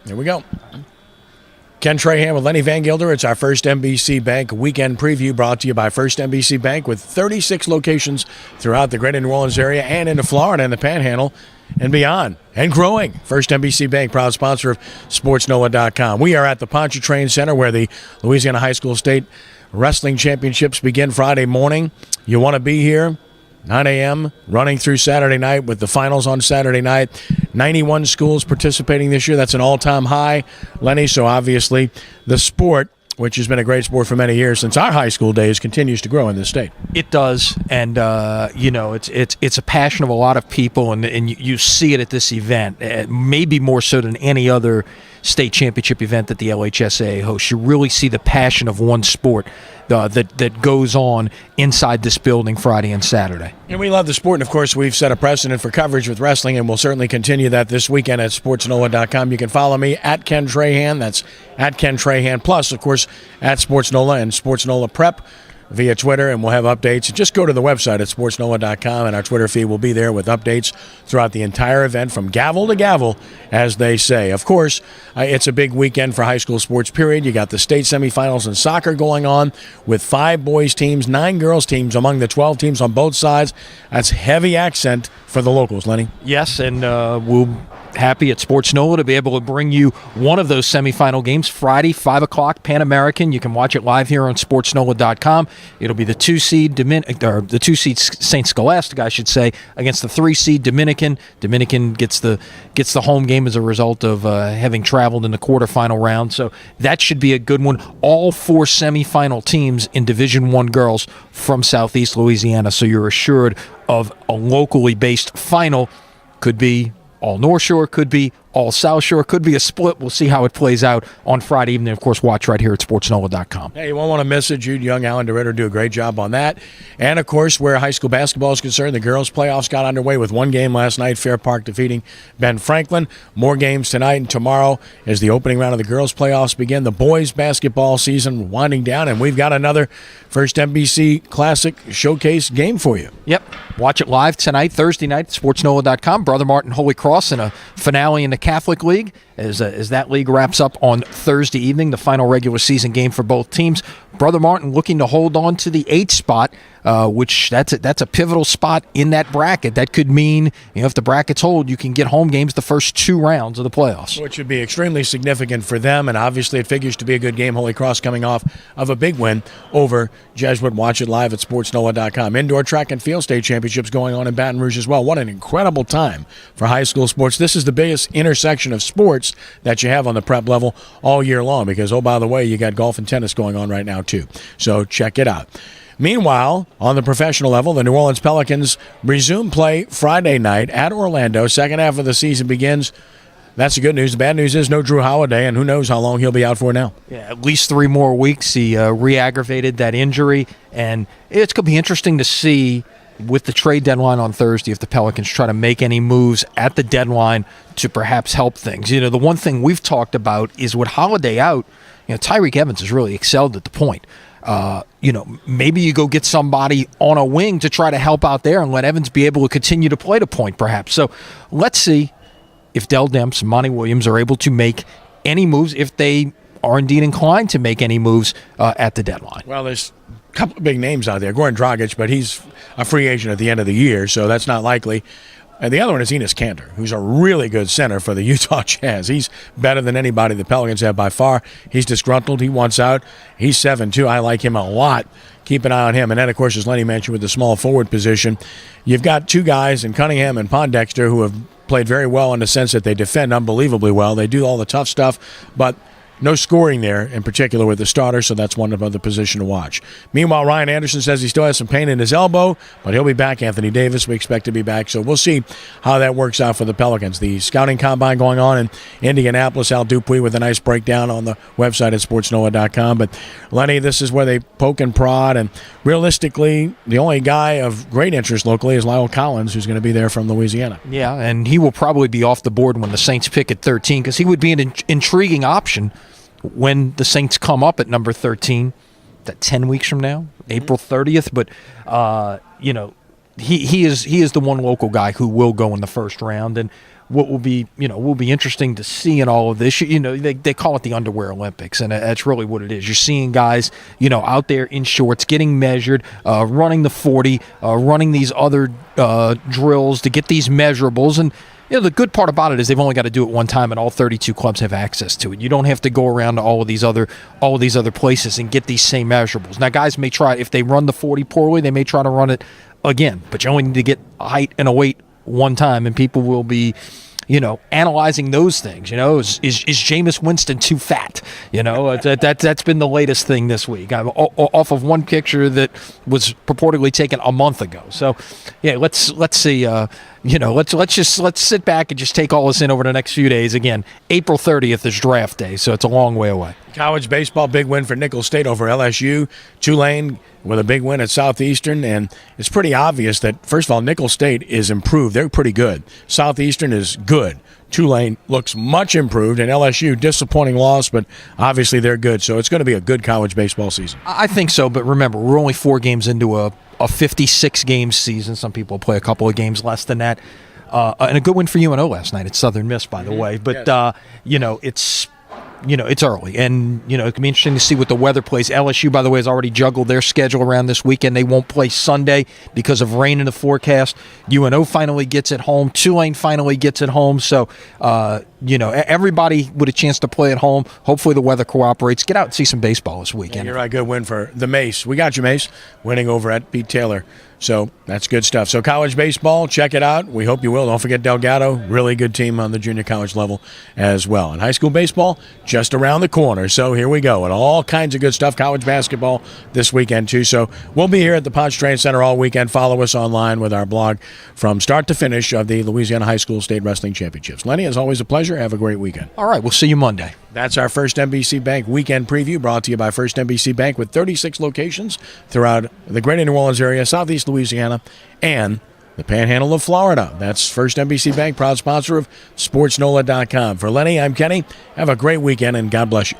Here we go. Ken Trahan with Lenny Vangilder. It's our First NBC Bank weekend preview brought to you by First NBC Bank with 36 locations throughout the greater New Orleans area and into Florida and the Panhandle and beyond and growing. First NBC Bank, proud sponsor of SportsNola.com. We are at the Pontchartrain Center where the Louisiana High School State Wrestling Championships begin Friday morning. You want to be here. 9 a.m., running through Saturday night with the finals on Saturday night. 91 schools participating this year. That's an all-time high, Lenny. So obviously the sport, which has been a great sport for many years since our high school days, continues to grow in this state. It does, and it's a passion of a lot of people, and you see it at this event, maybe more so than any other state championship event that the LHSAA hosts. You really see the passion of one sport that goes on inside this building Friday and Saturday. And we love the sport, and of course we've set a precedent for coverage with wrestling, and we'll certainly continue that this weekend at SportsNola.com. You can follow me at Ken Trahan, that's at Ken Trahan, plus of course at SportsNola and SportsNola Prep via Twitter, and we'll have updates. Just go to the website at sportsnola.com, and our Twitter feed will be there with updates throughout the entire event from gavel to gavel, as they say. Of course, it's a big weekend for high school sports, period. You got the state semifinals in soccer going on with 5 boys teams, 9 girls teams among the 12 teams on both sides. That's heavy accent for the locals, Lenny. Yes, and we'll happy at SportsNola to be able to bring you one of those semifinal games Friday, 5 o'clock, Pan American. You can watch it live here on SportsNola.com. It'll be the 2-seed the 2-seed St. Scholastic, I should say, against the 3-seed Dominican. Dominican gets the home game as a result of having traveled in the quarterfinal round. So that should be a good one. All 4 semifinal teams in Division I girls from Southeast Louisiana. So you're assured of a locally based final. Could be all North Shore, could be all South Shore, could be a split. We'll see how it plays out on Friday evening. Of course, watch right here at SportsNola.com. Hey, you won't want to miss it. Jude Young, Alan DeRitter do a great job on that. And, of course, where high school basketball is concerned, the girls' playoffs got underway with one game last night, Fair Park defeating Ben Franklin. More games tonight and tomorrow as the opening round of the girls' playoffs begin. The boys' basketball season winding down, and we've got another First NBC Classic Showcase game for you. Yep. Watch it live tonight, Thursday night, at SportsNola.com. Brother Martin Holy Cross in a finale in the Catholic League as that league wraps up on Thursday evening, the final regular season game for both teams. Brother Martin looking to hold on to the 8th spot, which that's a pivotal spot in that bracket. That could mean, if the brackets hold, you can get home games the first 2 rounds of the playoffs. Which would be extremely significant for them, and obviously it figures to be a good game. Holy Cross coming off of a big win over Jesuit. Watch it live at SportsNola.com. Indoor track and field state championships going on in Baton Rouge as well. What an incredible time for high school sports. This is the biggest intersection of sports that you have on the prep level all year long because, oh, by the way, you got golf and tennis going on right now too. So check it out. Meanwhile, on the professional level, the New Orleans Pelicans resume play Friday night at Orlando. Second half of the season begins. That's the good news. The bad news is no Drew Holiday, and who knows how long he'll be out for now. Yeah, at least 3 more weeks. He re-aggravated that injury, and it's going to be interesting to see with the trade deadline on Thursday if the Pelicans try to make any moves at the deadline to perhaps help things. The one thing we've talked about is with Holiday out, Tyreek Evans has really excelled at the point. Maybe you go get somebody on a wing to try to help out there and let Evans be able to continue to play the point perhaps. So let's see if Dell Demps and Monty Williams are able to make any moves, if they are indeed inclined to make any moves at the deadline. Well, there's a couple of big names out there. Goran Dragic, but he's a free agent at the end of the year, so that's not likely. And the other one is Enes Kanter, who's a really good center for the Utah Jazz. He's better than anybody the Pelicans have by far. He's disgruntled. He wants out. He's 7-2. I like him a lot. Keep an eye on him. And then, of course, as Lenny mentioned, with the small forward position, you've got 2 guys in Cunningham and Pondexter who have played very well in the sense that they defend unbelievably well. They do all the tough stuff, but no scoring there, in particular with the starter, so that's one other position to watch. Meanwhile, Ryan Anderson says he still has some pain in his elbow, but he'll be back. Anthony Davis, we expect to be back, so we'll see how that works out for the Pelicans. The scouting combine going on in Indianapolis. Al Dupuis with a nice breakdown on the website at SportsNola.com. But, Lenny, this is where they poke and prod, and realistically, the only guy of great interest locally is Lyle Collins, who's going to be there from Louisiana. Yeah, and he will probably be off the board when the Saints pick at 13 because he would be an intriguing option when the Saints come up at number 13, that 10 weeks from now, April 30th. But, he is the one local guy who will go in the first round. And what will be interesting to see in all of this, they call it the underwear Olympics, and that's really what it is. You're seeing guys, out there in shorts, getting measured, running the 40, running these other drills to get these measurables. And the good part about it is they've only got to do it one time, and all 32 clubs have access to it. You don't have to go around to all of these other places and get these same measurables. Now, guys may try, if they run the 40 poorly, they may try to run it again, but you only need to get a height and a weight one time, and people will be analyzing those things. Is Jameis Winston too fat? That's been the latest thing this week. I'm off of one picture that was purportedly taken a month ago. So, yeah, let's see. Let's sit back and just take all this in over the next few days. Again, April 30th is draft day, so it's a long way away. College baseball, big win for Nicholls State over LSU. Tulane with a big win at Southeastern, and it's pretty obvious that, first of all, Nicholls State is improved. They're pretty good. Southeastern is good. Tulane looks much improved, and LSU, disappointing loss, but obviously they're good. So it's going to be a good college baseball season. I think so, but remember, we're only 4 games into a 56-game season. Some people play a couple of games less than that. And a good win for UNO last night at Southern Miss, by the way. But, yes. It's early, and it can be interesting to see what the weather plays. LSU, by the way, has already juggled their schedule around this weekend. They won't play Sunday because of rain in the forecast. UNO finally gets it home. Tulane finally gets it home. So, everybody with a chance to play at home. Hopefully the weather cooperates. Get out and see some baseball this weekend. Yeah, you're right. Good win for the Mace. We got you, Mace, winning over at Pete Taylor. So that's good stuff. So college baseball, check it out. We hope you will. Don't forget Delgado, really good team on the junior college level as well. And high school baseball, just around the corner. So here we go. And all kinds of good stuff. College basketball this weekend, too. So we'll be here at the Pontchartrain Center all weekend. Follow us online with our blog from start to finish of the Louisiana High School State Wrestling Championships. Lenny, as always, a pleasure. Have a great weekend. All right. We'll see you Monday. That's our First NBC Bank weekend preview, brought to you by First NBC Bank with 36 locations throughout the greater New Orleans area, southeast Louisiana, and the Panhandle of Florida. That's First NBC Bank, proud sponsor of SportsNola.com. For Lenny, I'm Kenny. Have a great weekend, and God bless you.